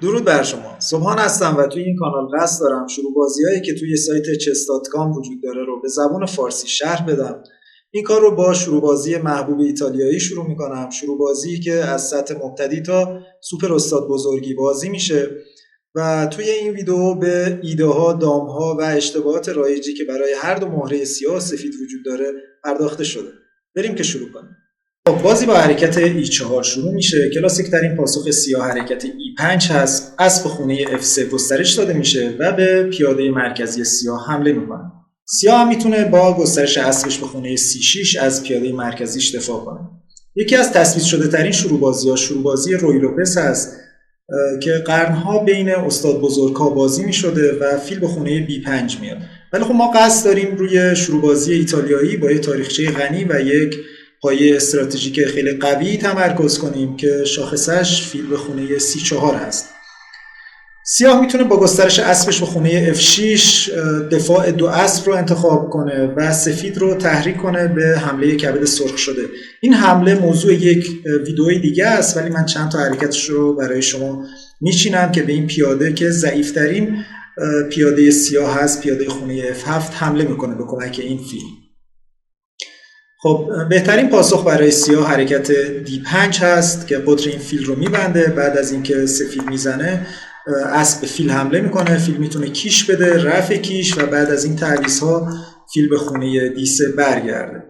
درود بر شما. سبحان هستم و توی این کانال قصد دارم شروع بازی‌هایی که توی سایت chess.com وجود داره رو به زبان فارسی شرح بدم. این کار رو با شروع بازی محبوب ایتالیایی شروع می‌کنم. شروع بازی که از سطح مبتدی تا سوپر استاد بزرگی بازی میشه و توی این ویدیو به ایده‌ها، دام‌ها و اشتباهات رایجی که برای هر دو مهره سیاه و سفید وجود داره پرداخته شده. بریم که شروع کنیم. بازی با حرکت E4 شروع میشه. کلاسیک ترین پاسخ سیاه حرکت E5 هست. اسب خونه F3 گسترش داده میشه و به پیاده مرکزی سیاه حمله میکنه. سیاه هم میتونه با گسترش اسبش به خونه C6 از پیاده مرکزیش دفاع کنه. یکی از تثبیت شده ترین شروع بازی روی لوپس هست که قرنها بین استاد بزرگ‌ها بازی میشده و فیل به خونه B5 میاد. ولی خب ما قصد داریم روی شروع بازی ایتالیایی با یک تاریخچه غنی و یک پایه استراتژیک خیلی قوی تمرکز کنیم که شاخصش فیل به خونه C4 هست. سیاه میتونه با گسترش اسبش به خونه F6 دفاع دو اسب رو انتخاب کنه و سفید رو تحریک کنه به حمله کبد سرخ شده. این حمله موضوع یک ویدئوی دیگه است ولی من چند تا حرکتش رو برای شما میچینم که به این پیاده که ضعیف‌ترین پیاده سیاه هست، پیاده خونه F7 حمله میکنه به کمک این فیل. خب بهترین پاسخ برای سیاه حرکت D5 هست که قطر این فیل رو میبنده. بعد از اینکه سفید میزنه اسب به فیل حمله میکنه. فیل میتونه کیش بده، رفع کیش و بعد از این تعویض‌ها فیل به خونه D3 برگرده.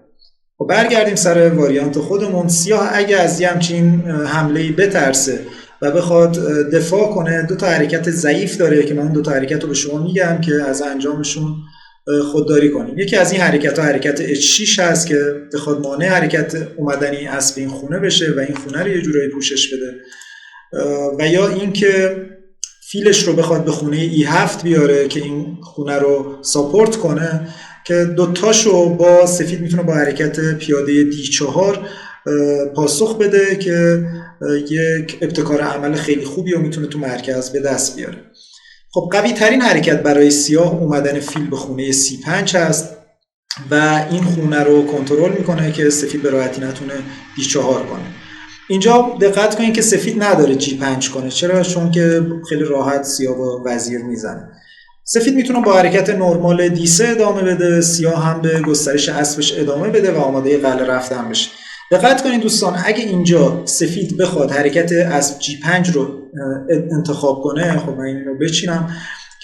خب برگردیم سر واریانت خودمون. سیاه اگه از همچین حمله‌ای بترسه و بخواد دفاع کنه، دو تا حرکت ضعیف داره که من دو تا حرکت رو به شما میگم که از انجامشون خودداری کنیم. یکی از این حرکت‌ها حرکت H6 هست که بخواد مانع حرکت اومدنی اسب این خونه بشه و این خونه رو یه جورایی پوشش بده، و یا اینکه فیلش رو بخواد به خونه E7 بیاره که این خونه رو ساپورت کنه، که دوتاشو با سفید میتونه با حرکت پیاده D4 پاسخ بده که یک ابتکار عمل خیلی خوبی رو میتونه تو مرکز به دست بیاره. خب قوی ترین حرکت برای سیاه اومدن فیل به خونه C5 هست و این خونه رو کنترل میکنه که سفید به راحتی نتونه D4 کنه. اینجا دقت کنید که سفید نداره G5 کنه. چرا؟ چون که خیلی راحت سیاه با وزیر میزنه. سفید میتونه با حرکت نرمال D3 ادامه بده، سیاه هم به گسترش اسبش ادامه bده و آماده قلعه رفتن بشه. دقت کنید دوستان، اگه اینجا سفید بخواد حرکت اسب G5 رو انتخاب کنه، خب من این رو بچینم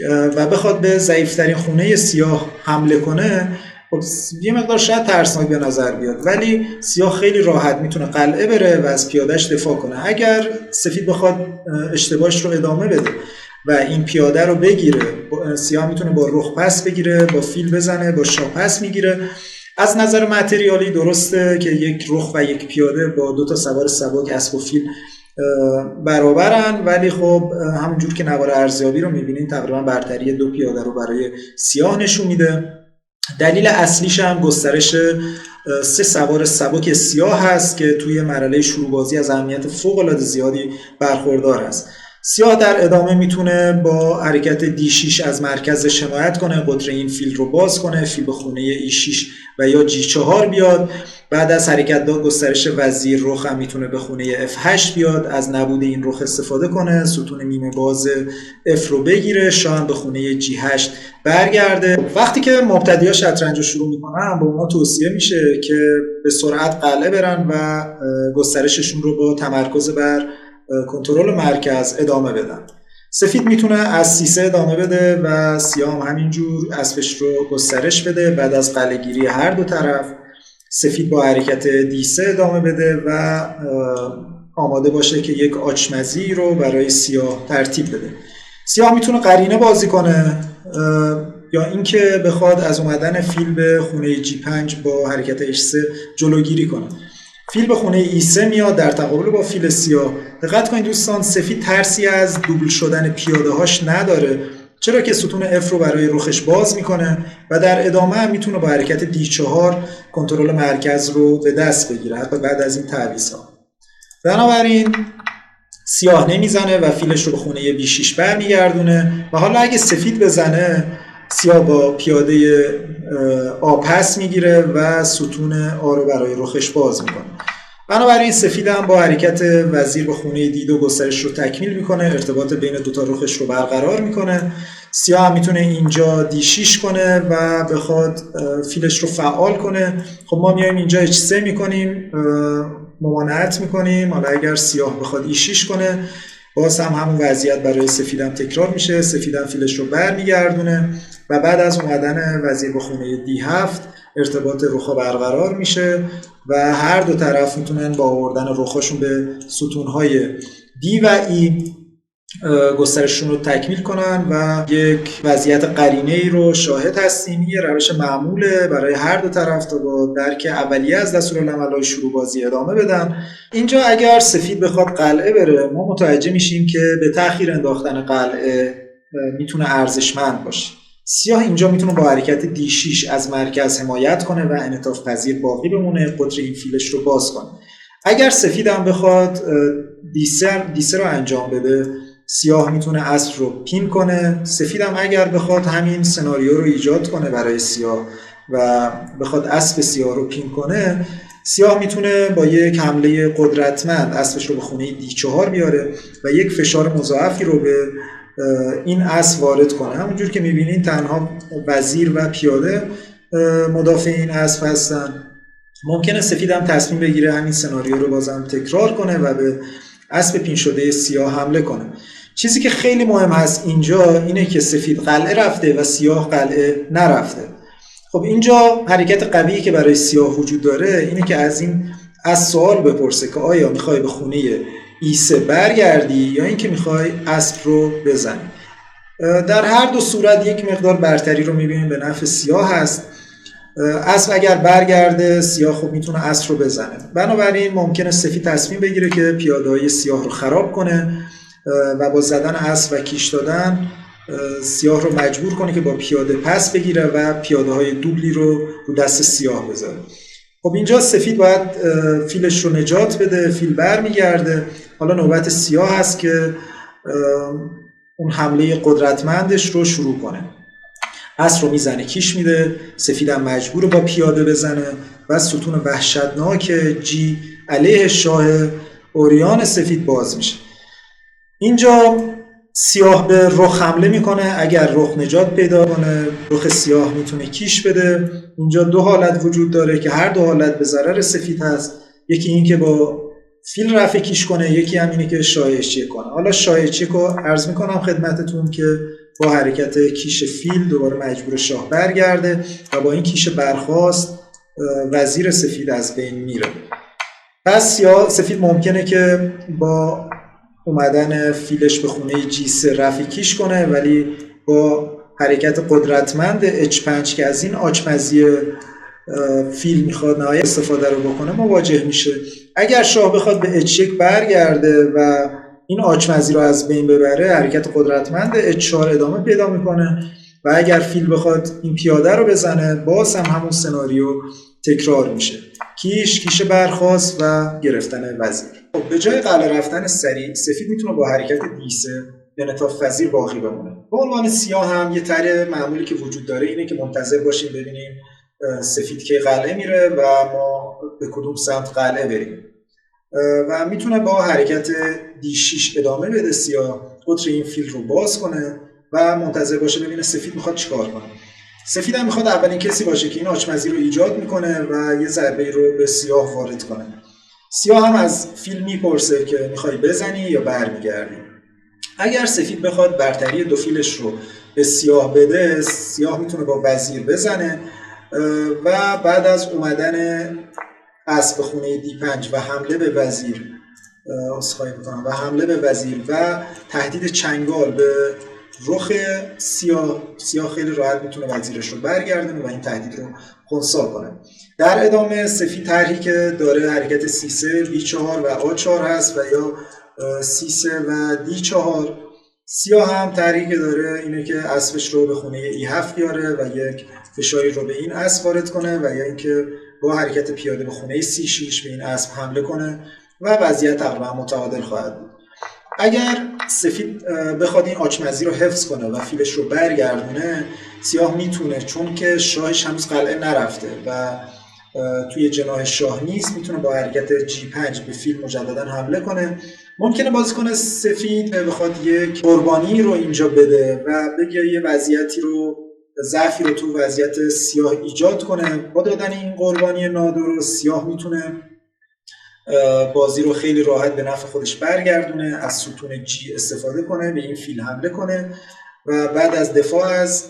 و بخواد به ضعیفترین خونه سیاه حمله کنه، خب یه مقدار شاید ترسناک به نظر بیاد، ولی سیاه خیلی راحت میتونه قلعه بره و از پیادهش دفاع کنه. اگر سفید بخواد اشتباهش رو ادامه بده و این پیاده رو بگیره، سیاه میتونه با رخ پس بگیره، با فیل بزنه، با شاه پس میگیره. از نظر متریالی درسته که یک رخ و یک پیاده با دو تا سوار سبک اسب و فیل برابرن، ولی خب همونجور که نوار ارزیابی رو میبینین تقریبا برتری دو پیاده رو برای سیاه نشون میده. دلیل اصلیش هم گسترش سه سوار سبک سیاه هست که توی مرحله شروع بازی از اهمیت فوق‌العاده زیادی برخوردار است. سیاه در ادامه میتونه با حرکت D6 از مرکز حمایت کنه، قطر این فیل رو باز کنه، فیل به خونه E6 و یا G4 بیاد. بعد از حرکت گسترش وزیر رخ هم میتونه به خونه F8 بیاد، از نبود این رخ استفاده کنه، ستون نیمه باز F رو بگیره، شاه هم به خونه G8 برگرده. وقتی که مبتدی‌ها شطرنج رو شروع میکنن، به اونا توصیه میشه که به سرعت قلعه برن و گسترششون رو با تمرکز بر کنترل مرکز ادامه بدن. سفید میتونه از C3 ادامه بده و سیاه هم همینجور اسبش رو گسترش بده. بعد از قلعه گیری هر دو طرف سفید با حرکت D3 ادامه بده و آماده باشه که یک آچمزی رو برای سیاه ترتیب بده. سیاه میتونه قرینه بازی کنه یا اینکه بخواد از اومدن فیل به خونه G5 با حرکت H3 جلوگیری کنه. فیل به خونه E3 میاد در تقابل با فیل سیاه. دقت کنید دوستان، سفید ترسی از دوبل شدن پیاده هاش نداره، چرا که ستون F رو برای رخش باز میکنه و در ادامه هم میتونه با حرکت D4 کنترل مرکز رو به دست بگیره حتی بعد از این تعویض‌ها. بنابراین سیاه نمیزنه و فیلش رو به خونه B6 برمیگردونه و حالا اگه سفید بزنه، سیاه با پیاده آ پس میگیره و ستون آ رو برای رخش باز میکنه. بنابراین سفید هم با حرکت وزیر به خونه D2 گسترش رو تکمیل میکنه، ارتباط بین دوتا رخش رو برقرار میکنه. سیاه هم میتونه اینجا D6 کنه و بخواد فیلش رو فعال کنه. خب ما میایم اینجا H3 میکنیم، ممانعت میکنیم. حالا اگر سیاه بخواد E6 کنه، باز هم همون وضعیت برای سفیدم تکرار میشه. سفیدم فیلش رو برمیگردونه و بعد از اومدن وزیر به خونه D7 ارتباط رخا برقرار میشه و هر دو طرف میتونن با آوردن رخاشون به ستونهای D و E گسترششون رو تکمیل کنن و یک وضعیت قرینه ای رو شاهد هستیم. یه روش معموله برای هر دو طرف تا با درک اولیه از دستورالعمل‌های شروع بازی ادامه بدن. اینجا اگر سفید بخواد قلعه بره، ما متوجه میشیم که به تأخیر انداختن قلعه میتونه ارزشمند باشه. سیاه اینجا میتونه با حرکت D6 از مرکز حمایت کنه و انعطاف پذیر باقی بمونه، قطر این فیلش رو باز کنه. اگر سفید هم بخواد D3 رو انجام بده، سیاه میتونه اسب رو پین کنه. سفید هم اگر بخواد همین سناریو رو ایجاد کنه برای سیاه و بخواد اسب سیاه رو پین کنه، سیاه میتونه با یک حمله قدرتمند اسبش رو به خونه D4 بیاره و یک فشار مضاعفی رو به این اسب وارد کنه. همونجور که میبینین تنها وزیر و پیاده مدافع این اسب هستن. ممکنه سفید هم تصمیم بگیره همین سناریو رو بازم تکرار کنه و به اسب پین شده سیاه حمله کنه. چیزی که خیلی مهم هست اینجا اینه که سفید قلعه رفته و سیاه قلعه نرفته. خب اینجا حرکت قویی که برای سیاه وجود داره اینه که از سوال بپرسه که آیا میخوای به خونه E3 برگردی یا اینکه میخوای اسب رو بزنی. در هر دو صورت یک مقدار برتری رو میبینیم به نفع سیاه هست. اسب اگر برگرده، سیاه خب میتونه اسب رو بزنه. بنابراین ممکنه سفید تصمیم بگیره که پیاده‌های سیاه رو خراب کنه و با زدن اسب و کیش دادن سیاه رو مجبور کنه که با پیاده پس بگیره و پیاده‌های دوبلی رو دست سیاه بذاره. خب اینجا سفید باید فیلش رو نجات بده، فیل برمیگرده. حالا نوبت سیاه هست که اون حمله قدرتمندش رو شروع کنه. اسب رو میزنه، کیش میده. سفیدم مجبور با پیاده بزنه و ستون وحشتناک جی علیه شاه اوریان سفید باز میشه. اینجا سیاه به رخ حمله میکنه. اگر رخ نجات پیدا کنه، رخ سیاه میتونه کیش بده. اینجا دو حالت وجود داره که هر دو حالت به ضرر سفید هست. یکی این که با فیل رفع کیش کنه، یکی هم اینه که شاه چک کنه. حالا شاه چک رو عرض میکنم خدمتتون که با حرکت کیش فیل دوباره مجبور شاه برگرده و با این کیش برخاست وزیر سفید از بین میره. پس سفید ممکنه که با اومدن فیلش به خونه G3 رفع کیش کنه، ولی با حرکت قدرتمند H5 که از این آچمزی فیل میخواد نهایت استفاده رو بکنه مواجه میشه. اگر شاه بخواد به H1 برگرده و این آچمزی رو از بین ببره، حرکت قدرتمند H4 ادامه پیدا میکنه و اگر فیل بخواد این پیاده رو بزنه، باز هم همون سناریو تکرار میشه. کیش برخاست و گرفتن وزیر. خب به جای قلعه رفتن سریع، سفید میتونه با حرکت D3 انعطاف پذیر باقی بمونه. به عنوان سیاه هم یه طرح معمولی که وجود داره اینه که منتظر باشیم ببینیم سفید که قلعه میره و ما به کدوم سمت قلعه بریم و میتونه با حرکت D6 ادامه بده سیاه، قطر این فیل رو باز کنه و منتظر باشه ببینه سفید میخواد چیکار کنه. سفید هم میخواد اولین کسی باشه که این آچمزی رو ایجاد میکنه و یه ضربه رو به سیاه وارد کنه. سیاه هم از فیل میپرسه که میخوای بزنی یا برمیگردی. اگر سفید بخواد برتری دو فیلش رو به سیاه بده، سیاه میتونه با وزیر بزنه و بعد از اومدن اسب به خونه D5 و حمله به وزیر و تهدید چنگال به رخ سیاه خیلی راحت میتونه وزیرش رو برگردونه و این تهدید رو خنثی کنه. در ادامه سفید طرحی که داره حرکت C3 B4 و A4 هست و یا C3 و D4. سیاه هم طرحی که داره اینه که اسبش رو به خونه E7 بیاره و یک فشاری رو به این اسب وارد کنه و یا اینکه با حرکت پیاده به خونه C6 به این اسب حمله کنه و وضعیت تقریبا متعادل خواهد بود. اگر سفید بخواد این آچمزی رو حفظ کنه و فیلش رو برگردونه، سیاه میتونه، چون که شاهش هنوز قلعه نرفته و توی جناح شاه نیست، میتونه با حرکت G5 به فیل مجددا حمله کنه. ممکنه بازیکن سفید بخواد یک قربانی رو اینجا بده و بگه یه وضعیتی رو، ضعفی رو تو وضعیت سیاه ایجاد کنه. با دادن این قربانی نادرست سیاه میتونه بازی رو خیلی راحت به نفع خودش برگردونه، از ستون G استفاده کنه، به این فیل حمله کنه و بعد از دفاع از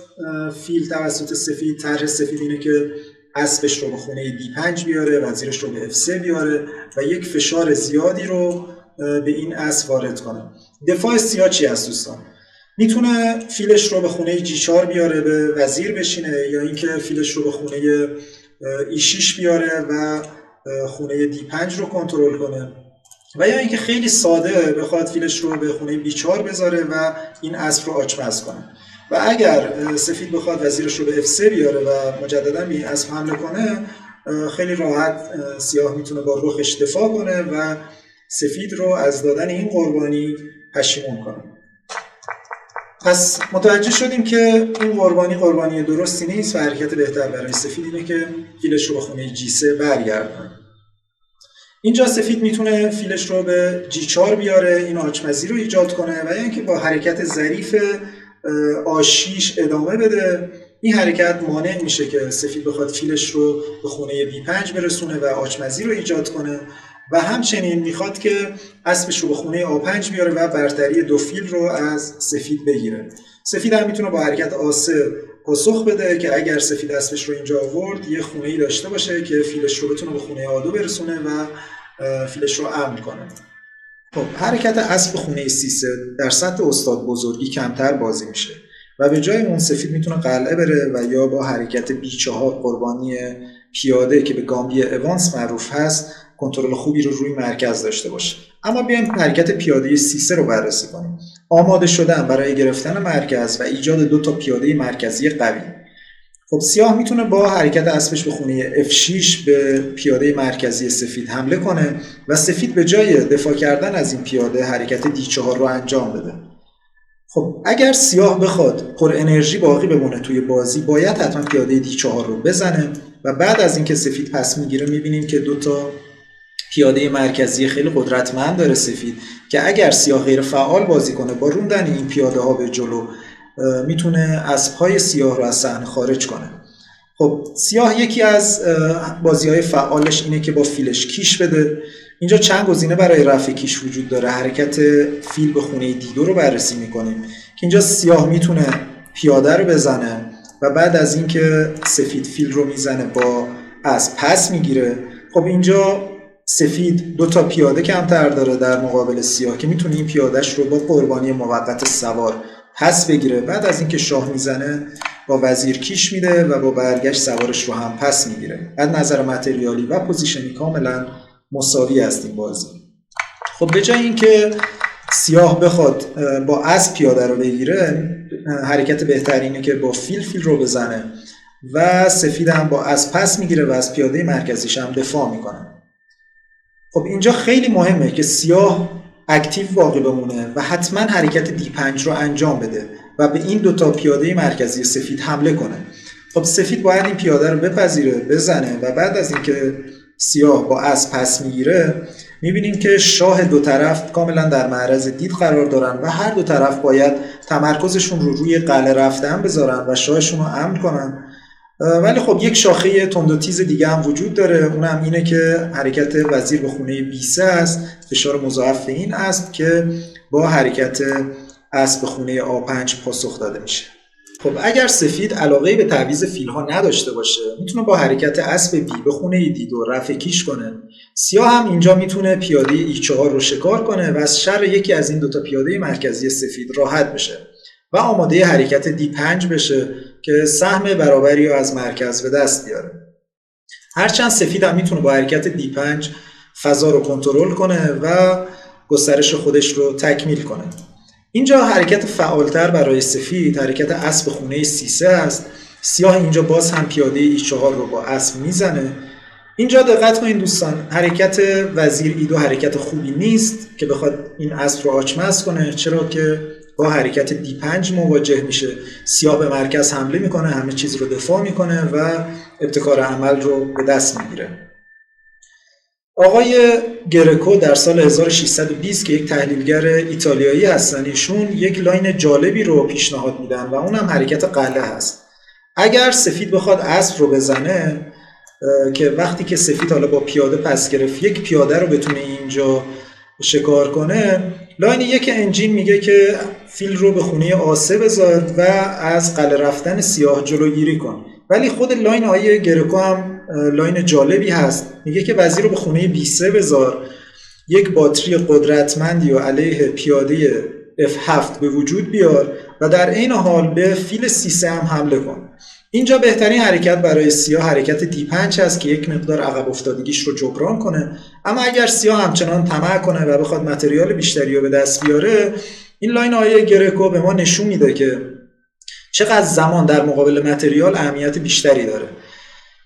فیل توسط سفید، طرح سفید اینه که اسبش رو به خونه D5 بیاره، وزیرش رو به F3 بیاره و یک فشار زیادی رو به این اسب وارد کنه. دفاع سیاه چی هست دوستان؟ میتونه فیلش رو به خونه G4 بیاره، به وزیر بشینه، یا اینکه فیلش رو به خونه E6 بیاره و خونه D5 رو کنترل کنه، و یا اینکه خیلی ساده بخواد فیلش رو به خونه B4 بذاره و این اسب رو آچمز کنه. و اگر سفید بخواد وزیرش رو به F3 بیاره و مجددا به این اسب حمله کنه، خیلی راحت سیاه میتونه با رخش دفاع کنه و سفید رو از دادن این قربانی پشیمون کنه. پس متوجه شدیم که این قربانی درستی نیست و حرکت بهتر برای سفید اینه که فیلش رو به خونه G3 برگردونه. اینجا سفید میتونه فیلش رو به G4 بیاره، این آچمزی رو ایجاد کنه و اینکه با حرکت ظریف A6 ادامه بده. این حرکت مانع میشه که سفید بخواد فیلش رو به خونه B5 برسونه و آچمزی رو ایجاد کنه و همچنین میخواد که اسبش رو به خونه A5 بیاره و برتری دو فیل رو از سفید بگیره. سفید هم میتونه با حرکت A3 پاسخ بده که اگر سفید اسبش رو اینجا آورد یه خونه‌ای داشته باشه که فیلش رو بتونه به خونه A2 برسونه و فیلش رو امن کنه. خب حرکت اسب به خونه C3 در سطح استاد بزرگی کمتر بازی میشه و به جای اون سفید میتونه قلعه بره و یا با حرکت B4 قربانی پیاده که به گامبی اوانس معروف هست کنترل خوبی رو روی مرکز داشته باشه. اما بیایم حرکت پیاده C3 رو بررسی کنیم. آماده شدن برای گرفتن مرکز و ایجاد دو تا پیاده مرکزی قوی. خب سیاه میتونه با حرکت اسبش به خونه F6 به پیاده مرکزی سفید حمله کنه و سفید به جای دفاع کردن از این پیاده حرکت D4 رو انجام بده. خب اگر سیاه بخواد پر انرژی باقی بمونه توی بازی باید حتما پیاده D4 رو بزنه و بعد از اینکه سفید پس میگیره میبینیم که دو تا پیاده مرکزی خیلی قدرتمند داره سفید که اگر سیاه غیر فعال بازی کنه با روندن این پیاده ها به جلو میتونه اسب‌های سیاه رو از صحنه خارج کنه. خب سیاه یکی از بازی‌های فعالش اینه که با فیلش کیش بده. اینجا چند گزینه برای رفع کیش وجود داره. حرکت فیل به خونه D2 رو بررسی می‌کنیم که اینجا سیاه میتونه پیاده رو بزنه و بعد از اینکه سفید فیل رو میزنه با اسب پس میگیره. خب اینجا سفید دو تا پیاده کمتر داره در مقابل سیاه که میتونه این پیادهش رو با قربانی موقت سوار پس بگیره. بعد از اینکه شاه میزنه با وزیر کیش میده و با برگشت سوارش رو هم پس میگیره. از نظر متریالی و پوزیشنی کاملا مساوی است این بازی. خب به جای اینکه سیاه بخواد با اسب پیاده رو بگیره حرکت بهترینه که با فیل رو بزنه و سفید هم با اسب پس میگیره و از پیاده مرکزیش هم دفاع میکنه. خب اینجا خیلی مهمه که سیاه اکتیو باقی بمونه و حتما حرکت D5 رو انجام بده و به این دوتا پیاده مرکزی سفید حمله کنه. خب سفید باید این پیاده رو بپذیره، بزنه و بعد از اینکه سیاه با اسب پس میگیره میبینیم که شاه دو طرف کاملا در معرض دید قرار دارن و هر دو طرف باید تمرکزشون رو روی قلعه رفتن بذارن و شاهشون رو امن کنن. ولی خب یک شاخه تند و تیز دیگه هم وجود داره، اونم اینه که حرکت وزیر به خونه B3 است، فشار مضاعف به این اسب که با حرکت اسب به خونه A5 پاسخ داده میشه. خب اگر سفید علاقه به تعویض فیل ها نداشته باشه میتونه با حرکت اسب B به خونه D2 رفع کیش کنه. سیاه هم اینجا میتونه پیاده E4 رو شکار کنه و از شر یکی از این دوتا پیاده مرکزی سفید راحت بشه و آماده حرکت D5 بشه که سهم برابری رو از مرکز به دست بیاره. هرچند سفید هم میتونه با حرکت D5 فضا رو کنترل کنه و گسترش خودش رو تکمیل کنه. اینجا حرکت فعالتر برای سفید حرکت اسب خونه C3 است. سیاه اینجا باز هم پیاده E4 رو با اسب میزنه. اینجا دقت کنید دوستان، حرکت وزیر E2 حرکت خوبی نیست که بخواد این اسب رو آچمز کنه، چرا که با حرکت D5 مواجه میشه. سیاه به مرکز حمله میکنه، همه چیز رو دفاع میکنه و ابتکار عمل رو به دست میگیره. آقای گرکو در سال 1620 که یک تحلیلگر ایتالیایی هستن، ایشون یک لاین جالبی رو پیشنهاد میدن و اونم حرکت قلعه هست. اگر سفید بخواد اسب رو بزنه، که وقتی که سفید حالا با پیاده پس گرفت یک پیاده رو بتونه اینجا شکار کنه، لاین یک انجین میگه که فیل رو به خونه آسه بذار و از قلعه رفتن سیاه جلوگیری کن. ولی خود لاین آقای گرکو هم لاین جالبی هست، میگه که وزیر رو به خونه B3 بذار، یک باتری قدرتمندی و علیه پیاده F7 به وجود بیار و در این حال به فیل C3 هم حمله کن. اینجا بهترین حرکت برای سیاه حرکت D5 هست که یک مقدار عقب افتادگیش رو جبران کنه. اما اگر سیاه همچنان طمع کنه و بخواد متریال بیشتری رو به دست بیاره، این لاین آقای گرکو به ما نشون میده که چقدر زمان در مقابل متریال اهمیت بیشتری داره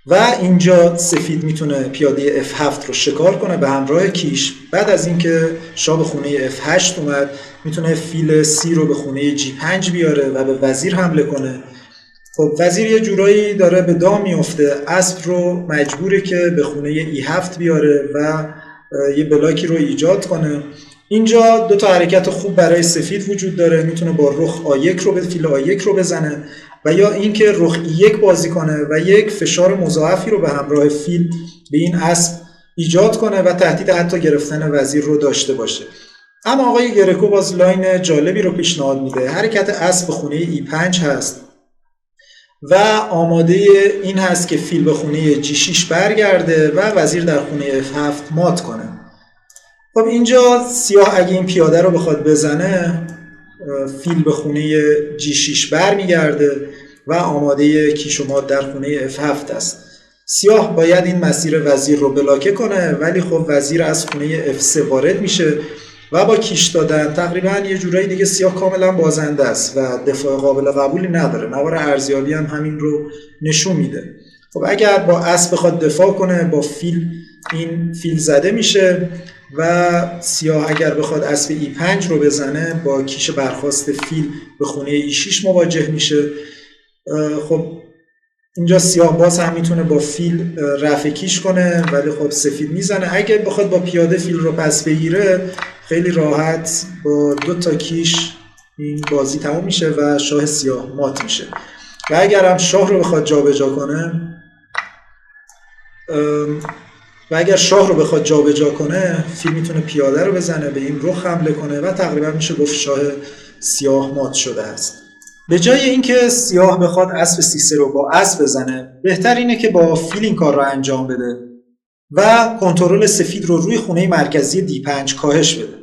و اینجا سفید میتونه پیاده F7 رو شکار کنه به همراه کیش. بعد از اینکه شاه به خونه F8 اومد، میتونه فیل C رو به خونه G5 بیاره و به وزیر حمله کنه. خب وزیر یه جورایی داره به دام میفته، اسب رو مجبوره که به خونه E7 بیاره و یه بلاکی رو ایجاد کنه. اینجا دو تا حرکت خوب برای سفید وجود داره، میتونه با رخ A1 رو به فیل A1 رو بزنه و یا اینکه رخ E1 بازی کنه و یک فشار مضاعفی رو به همراه فیل به این اسب ایجاد کنه و تهدید حتی گرفتن وزیر رو داشته باشه. اما آقای گرکو باز لاین جالبی رو پیشنهاد میده. حرکت اسب به خونه E5 هست و آماده این هست که فیل به خونه G6 برگرده و وزیر در خونه F7 مات کنه. خب اینجا سیاه اگه این پیاده رو بخواد بزنه، فیل به خونه G6 برمیگرده و آماده کیش و مات در خونه F7 است. سیاه باید این مسیر وزیر رو بلاکه کنه، ولی خب وزیر از خونه F3 وارد میشه و با کیش دادن تقریبا یه جورایی دیگه سیاه کاملا بازنده است و دفاع قابل قبولی نداره. نوار ارزیابی هم همین رو نشون میده. خب اگر با اسب بخواد دفاع کنه، با فیل این فیل زده میشه و سیاه اگر بخواد اسب E5 رو بزنه، با کیش برخاست فیل به خونه E6 مواجه میشه. خب اینجا سیاه باز هم میتونه با فیل رفع کیش کنه، ولی خب سفید میزنه. اگه بخواد با پیاده فیل رو پس بگیره، خیلی راحت با 2 تا کیش این بازی تموم میشه و شاه سیاه مات میشه. و اگر هم شاه رو بخواد جابجا کنه فیل میتونه پیاده رو بزنه، به این رخ حمله کنه و تقریبا میشه گفت شاه سیاه مات شده است. به جای اینکه سیاه بخواد اسب C3 رو با اسب بزنه، بهتر اینه که با فیل این کار رو انجام بده و کنترل سفید رو روی خونه مرکزی D5 کاهش بده.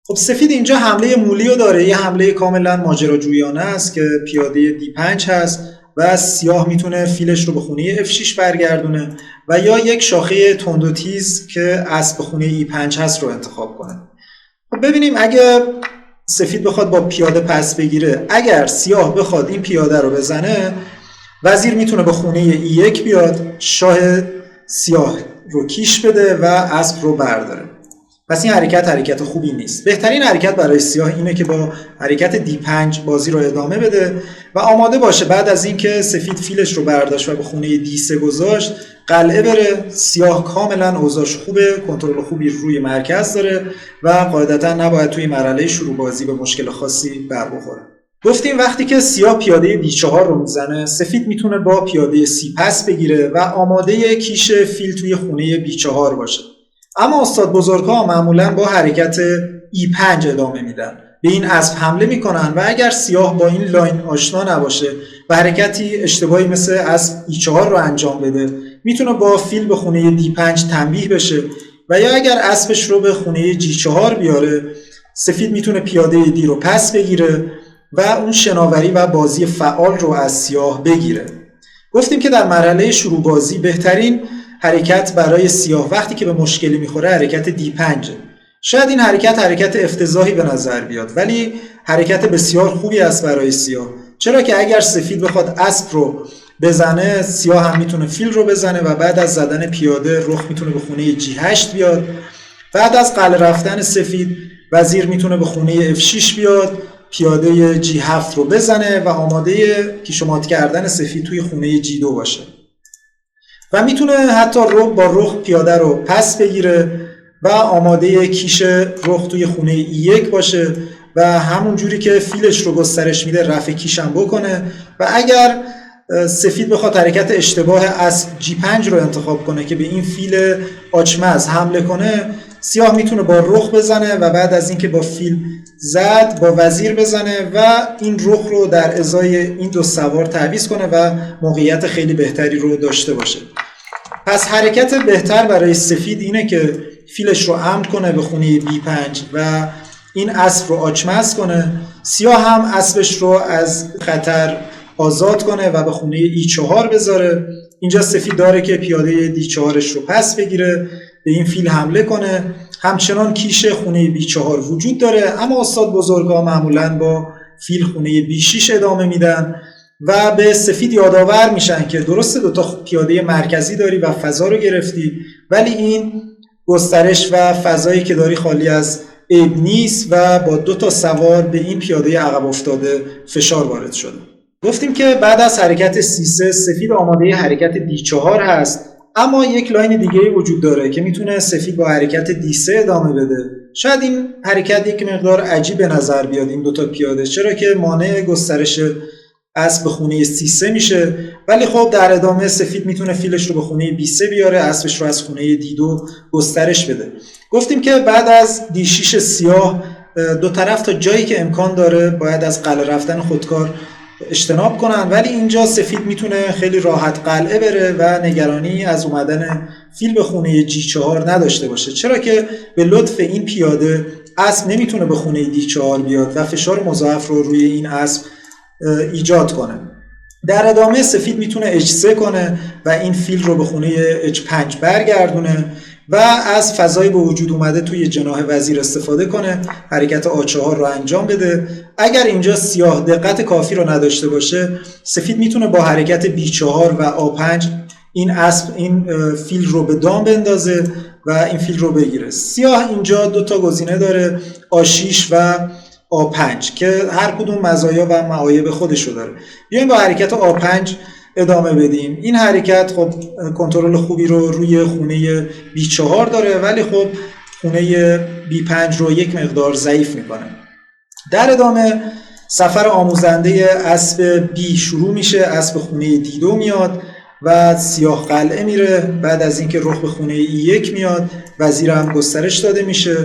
خب سفید اینجا حمله مولی رو داره، یه حمله کاملا ماجراجویانه است که پیاده D5 هست و سیاه میتونه فیلش رو به خونه F6 برگردونه و یا یک شاخه تند و تیز که اسب به خونه E5 هست رو انتخاب کنه. خب ببینیم اگه سفید بخواد با پیاده پس بگیره، اگر سیاه بخواد این پیاده رو بزنه، وزیر میتونه به خونه E1 بیاد، شاه سیاه رو کیش بده و اسب رو برداره. پس این حرکت خوبی نیست. بهترین حرکت برای سیاه اینه که با حرکت D5 بازی رو ادامه بده و آماده باشه بعد از اینکه سفید فیلش رو برداشت و به خونه D3 گذاشت، قلعه بره. سیاه کاملا اوضاعش خوبه، کنترل خوبی روی مرکز داره و قاعدتا نباید توی مرحله شروع بازی به مشکل خاصی بر بخوره. گفتیم وقتی که سیاه پیاده D4 رو میزنه، سفید میتونه با پیاده C پس بگیره و آماده کیش فیل توی خونه B4 باشه. اما استاد بزرگ‌ها معمولاً با حرکت E5 ادامه میدن، به این اسب حمله میکنن و اگر سیاه با این لاین آشنا نباشه و حرکتی اشتباهی مثل اسب E4 رو انجام بده، میتونه با فیل به خونه D5 تنبیه بشه و یا اگر اسبش رو به خونه G4 بیاره، سفید میتونه پیاده D رو پس بگیره و اون شناوری و بازی فعال رو از سیاه بگیره. گفتیم که در مرحله شروع بازی بهترین حرکت برای سیاه وقتی که به مشکلی میخوره حرکت D5. شاید این حرکت افتضاحی به نظر بیاد، ولی حرکت بسیار خوبی است برای سیاه، چرا که اگر سفید بخواد اسب رو بزنه، سیاه هم میتونه فیل رو بزنه و بعد از زدن پیاده رخ میتونه به خونه G8 بیاد. بعد از قلعه رفتن سفید، وزیر میتونه به خونه F6 بیاد، پیاده G7 رو بزنه و آماده کیش و مات کردن سفید توی خونه G2 باشه. و میتونه حتی با رخ پیاده رو پس بگیره و آماده کیش رخ توی خونه E1 باشه و همون جوری که فیلش رو گسترش میده رفع کیش هم بکنه. و اگر سفید بخواد حرکت اشتباه اسب G5 رو انتخاب کنه که به این فیل آچمز حمله کنه، سیاه میتونه با رخ بزنه و بعد از اینکه با فیل زد با وزیر بزنه و این رخ رو در ازای این دو سوار تعویض کنه و موقعیت خیلی بهتری رو داشته باشه. پس حرکت بهتر برای سفید اینه که فیلش رو امن کنه به خونه B5 و این اسب رو آچمز کنه. سیاه هم اسبش رو از خطر آزاد کنه و به خونه E4 بذاره. اینجا سفید داره که پیاده D4ش رو پس بگیره، به این فیل حمله کنه. همچنان کیش خونه B4 وجود داره، اما استاد بزرگا معمولاً با فیل خونه B6 ادامه میدن و به سفید یادآور میشن که درسته دوتا پیاده مرکزی داری و فضا رو گرفتی، ولی این گسترش و فضایی که داری خالی از عیب نیست و با دوتا سوار به این پیاده عقب افتاده فشار وارد شده. گفتیم که بعد از حرکت C3 سفید آماده حرکت D4 هست، اما یک لاین دیگه وجود داره که میتونه سفید با حرکت D3 ادامه بده. شاید این حرکت یک مقدار عجیب به نظر بیاد این دوتا پیاده، چرا که مانع گسترش اسب به خونه C3 میشه، ولی خب در ادامه سفید میتونه فیلش رو به خونه B3 بیاره، اسبش رو از خونه D2 گسترش بده. گفتیم که بعد از D6 سیاه دو طرف تا جایی که امکان داره باید از قلعه رفتن خودکار اجتناب کنن، ولی اینجا سفید میتونه خیلی راحت قلعه بره و نگرانی از اومدن فیل به خونه G4 نداشته باشه، چرا که به لطف این پیاده اسب نمیتونه به خونه D4 بیاد و فشار مضاعف رو روی این اسب ایجاد کنه. در ادامه سفید میتونه H3 کنه و این فیل رو به خونه H5 برگردونه و از فضای به وجود اومده توی جناح وزیر استفاده کنه، حرکت A4 رو انجام بده. اگر اینجا سیاه دقت کافی رو نداشته باشه، سفید میتونه با حرکت B4 و A5 این فیل رو به دام بندازه و این فیل رو بگیره. سیاه اینجا دوتا گزینه داره، A6 و A5 که هر کدوم مزایا و معایب خودش رو داره. بیایم با حرکت A5 ادامه بدیم. این حرکت خب کنترل خوبی رو روی خونه B4 داره، ولی خب خونه B5 رو یک مقدار ضعیف میکنه. در ادامه سفر آموزنده اسب B شروع میشه، اسب خونه D2 میاد و سیاه قلعه میره. بعد از اینکه رخ به خونه E1 میاد، وزیر هم گسترش داده میشه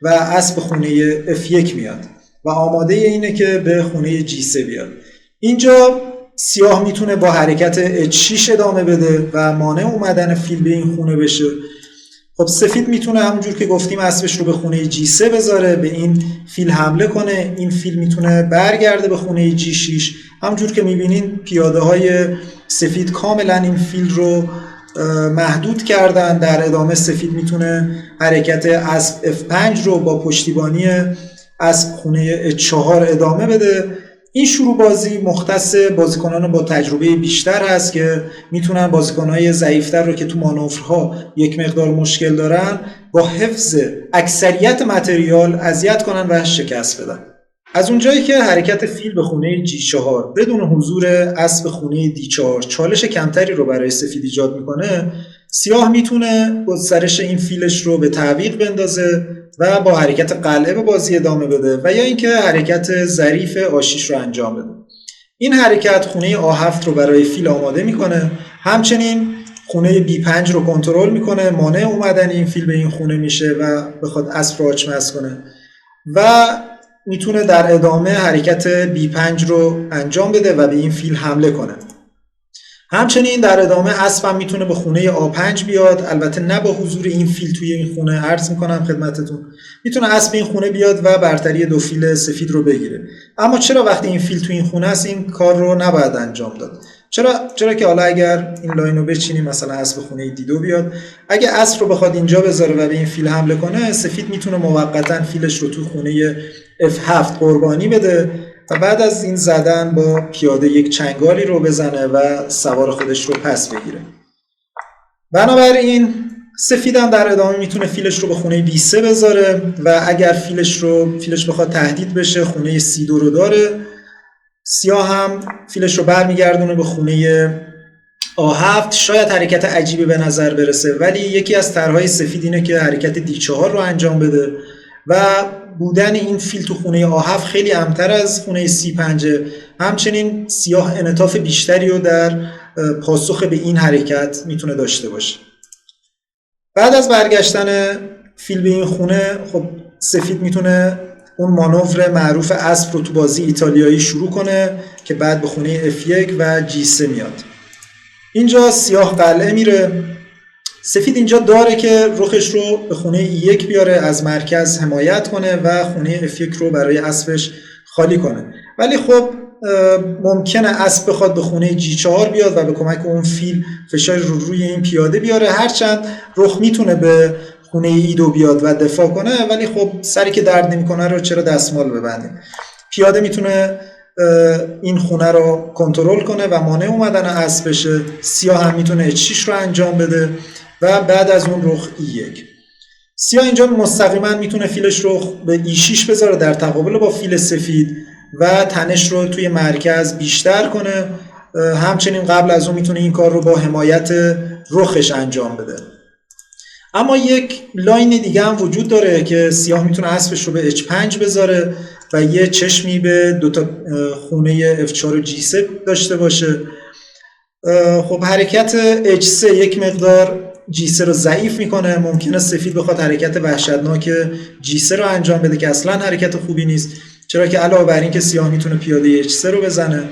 و اسب خونه F1 میاد و آماده اینه که به خونه G3 بیاد. اینجا سیاه میتونه با حرکت H6 ادامه بده و مانع اومدن فیل به این خونه بشه. خب سفید میتونه همونجور که گفتیم اسبش رو به خونه G3 بذاره، به این فیل حمله کنه. این فیل میتونه برگرده به خونه G6. همونجور که میبینین پیاده های سفید کاملا این فیل رو محدود کردن. در ادامه سفید میتونه حرکت اسب F5 رو با پشتیبانی اسب خونه H4 ادامه بده. این شروع بازی مختص بازیکنان با تجربه بیشتر هست که میتونن بازیکنهای ضعیفتر رو که تو مانورها یک مقدار مشکل دارن با حفظ اکثریت متریال اذیت کنن و شکست بدن. از اونجایی که حرکت فیل به خونه G4 بدون حضور اسب خونه D4 چالش کمتری رو برای سفید ایجاد میکنه، سیاه میتونه گسترش این فیلش رو به تعویق بندازه و با حرکت قلعه به بازی ادامه بده و یا اینکه حرکت ظریف A6 رو انجام بده. این حرکت خونه A7 رو برای فیل آماده میکنه، همچنین خونه B5 رو کنترل میکنه، مانع اومدن این فیل به این خونه میشه و بخواد اسب رو آچمز کنه و میتونه در ادامه حرکت B5 رو انجام بده و به این فیل حمله کنه. همچنین در ادامه اسبم میتونه به خونه A5 بیاد، البته نه با حضور این فیل توی این خونه. عرض میکنم خدمتتون میتونه اسب این خونه بیاد و برتری دو فیل سفید رو بگیره. اما چرا وقتی این فیل توی این خونه است این کار رو نباید انجام داد؟ چرا که حالا اگر این لاین رو بچینیم مثلا اسب خونه D2 بیاد، اگه اسب رو بخواد اینجا بذاره و به این فیل حمله کنه، سفید میتونه موقتا فیلش رو تو خونه F7 قربانی بده و بعد از این زدن با پیاده یک چنگالی رو بزنه و سوار خودش رو پس بگیره. بنابراین سفیدم در ادامه میتونه فیلش رو به خونه B3 بذاره و اگر فیلش بخواد تهدید بشه خونه C2 رو داره. سیاه هم فیلش رو برمیگردونه به خونه آ7 شاید حرکت عجیبی به نظر برسه، ولی یکی از طرحهای سفید اینه که حرکت D4 رو انجام بده و بودن این فیل تو خونه آ7 خیلی امتر از خونه C5. همچنین سیاه انعطاف بیشتری رو در پاسخ به این حرکت میتونه داشته باشه. بعد از برگشتن فیل به این خونه، خب سفید میتونه اون مانور معروف اسب رو تو بازی ایتالیایی شروع کنه که بعد به خونه F1 و G3 میاد. اینجا سیاه قلعه میره. سفید اینجا داره که رخش رو به خونه E1 بیاره، از مرکز حمایت کنه و خونه F1 رو برای اسبش خالی کنه. ولی خب ممکنه اسب بخواد به خونه G4 بیاد و به کمک اون فیل فشار رو روی این پیاده بیاره، هرچند رخ میتونه به خونه E2 بیاد و دفاع کنه، ولی خب سری که درد نمیکنه رو چرا دستمال ببندیم. پیاده میتونه این خونه رو کنترل کنه و مانع اومدن اسب بشه. سیاه هم میتونه H6 رو انجام بده و بعد از اون رخ E1. سیاه اینجا مستقیما میتونه فیلش رو به E6 بذاره در تقابل با فیل سفید و تنش رو توی مرکز بیشتر کنه. همچنین قبل از اون میتونه این کار رو با حمایت رخش انجام بده. اما یک لاین دیگه هم وجود داره که سیاه میتونه اسبش رو به H5 بذاره و یه چشمی به دوتا خونه F4 و G3 داشته باشه. خب حرکت H3 یک مقدار G3 رو ضعیف میکنه. ممکنه سفید بخواد حرکت وحشتناک G3 رو انجام بده که اصلا حرکت خوبی نیست، چرا که علاوه بر این که سیاه میتونه پیاده H3 رو بزنه،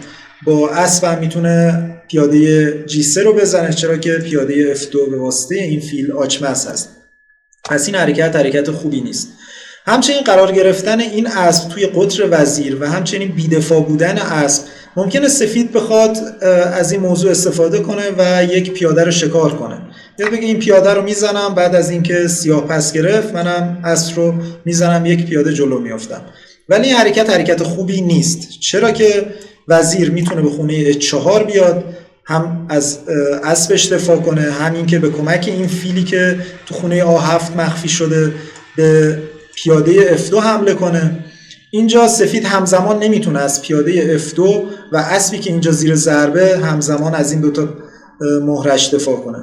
با اسب هم میتونه پیاده G3 رو بزنه، چرا که پیاده F2 به واسطه این فیل آچمز هست. پس این حرکت خوبی نیست. همچنین قرار گرفتن این اسب توی قطر وزیر و همچنین بی‌دفاع بودن اسب، ممکنه سفید بخواد از این موضوع استفاده کنه و یک پیاده رو شکار کنه. یاد بگه این پیاده رو میزنم، بعد از اینکه سیاه پس گرفت منم اسب رو میزنم، یک پیاده جلو میافتم. ولی این حرکت خوبی نیست، چرا که وزیر میتونه به خونه H4 بیاد، هم از اسبش دفاع کنه، همین که به کمک این فیلی که تو خونه A7 مخفی شده به پیاده F2 حمله کنه. اینجا سفید همزمان نمیتونه از پیاده F2 و اسبی که اینجا زیر ضربه همزمان از این دوتا مهرش دفاع کنه.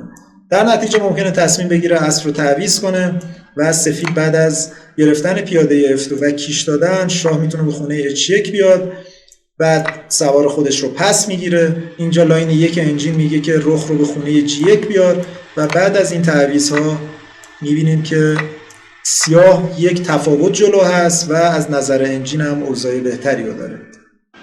در نتیجه ممکنه تصمیم بگیره اسب رو تعویض کنه و سفید بعد از گرفتن پیاده F2 و کیش دادن شاه میتونه به خونه H1 بیاد، بعد سوار خودش رو پس میگیره. اینجا لاین یک انجین میگه که رخ رو به خونه G1 بیار و بعد از این تعویض ها میبینیم که سیاه یک تفاوت جلو هست و از نظر انجین هم اوضاع بهتری رو داره.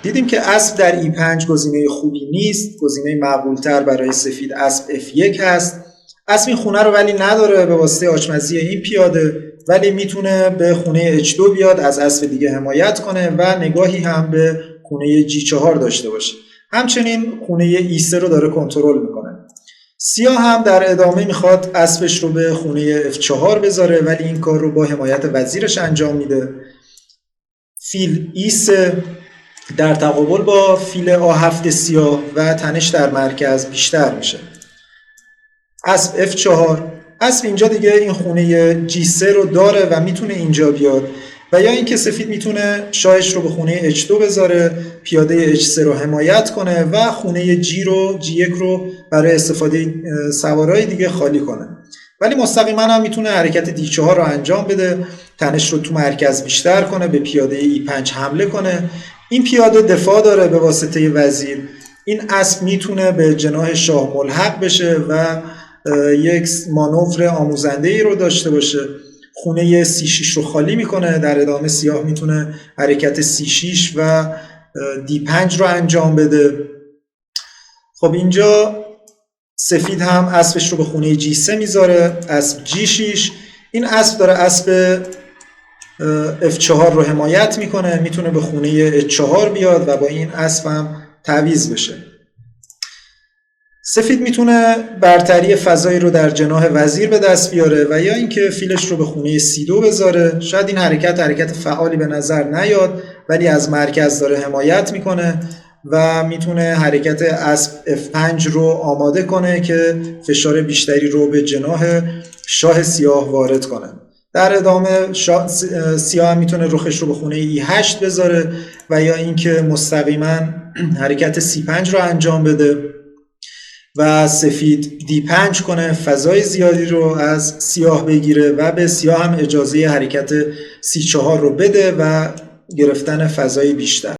دیدیم که اسب در E5 گزینه خوبی نیست. گزینه مقبولتر برای سفید اسب F1 هست. اسب این خونه رو ولی نداره به واسطه آچمزی این پیاده، ولی میتونه به خونه H2 بیاد، از اسب دیگه حمایت کنه و نگاهی هم به خونه G4 داشته باشه. همچنین خونه E3 رو داره کنترل میکنه. سیاه هم در ادامه میخواد اسبش رو به خونه F4 بذاره، ولی این کار رو با حمایت وزیرش انجام میده. فیل E3 در تقابل با فیل A7 سیاه و تنش در مرکز بیشتر میشه. اسب F4. اسب اینجا دیگه این خونه G3 رو داره و میتونه اینجا بیاد، و یا اینکه سفید میتونه شاهش رو به خونه H2 بذاره، پیاده H3 رو حمایت کنه و خونه G1 رو برای استفاده سوارای دیگه خالی کنه. ولی مستقیما هم میتونه حرکت D4 رو انجام بده، تنش رو تو مرکز بیشتر کنه، به پیاده E5 حمله کنه. این پیاده دفاع داره به واسطه وزیر. این اسب میتونه به جناح شاه ملحق بشه و یک مانور آموزنده‌ای رو داشته باشه. خونه C6 رو خالی میکنه. در ادامه سیاه میتونه حرکت C6 و D5 رو انجام بده. خب اینجا سفید هم اسبش رو به خونه G3 میذاره، اسب G6. این اسب داره اسب F4 رو حمایت میکنه، میتونه به خونه H4 بیاد و با این اسب هم تعویض بشه. سفید میتونه برتری فضایی رو در جناح وزیر به دست بیاره و یا اینکه فیلش رو به خونه C2 بذاره. شاید این حرکت فعالی به نظر نیاد، ولی از مرکز داره حمایت میکنه و میتونه حرکت اسب F5 رو آماده کنه که فشار بیشتری رو به جناح شاه سیاه وارد کنه. در ادامه سیاه میتونه رخش رو به خونه E8 بذاره و یا اینکه مستقیما حرکت C5 رو انجام بده. و سفید D5 کنه، فضای زیادی رو از سیاه بگیره و به سیاه هم اجازه حرکت C4 رو بده و گرفتن فضای بیشتر.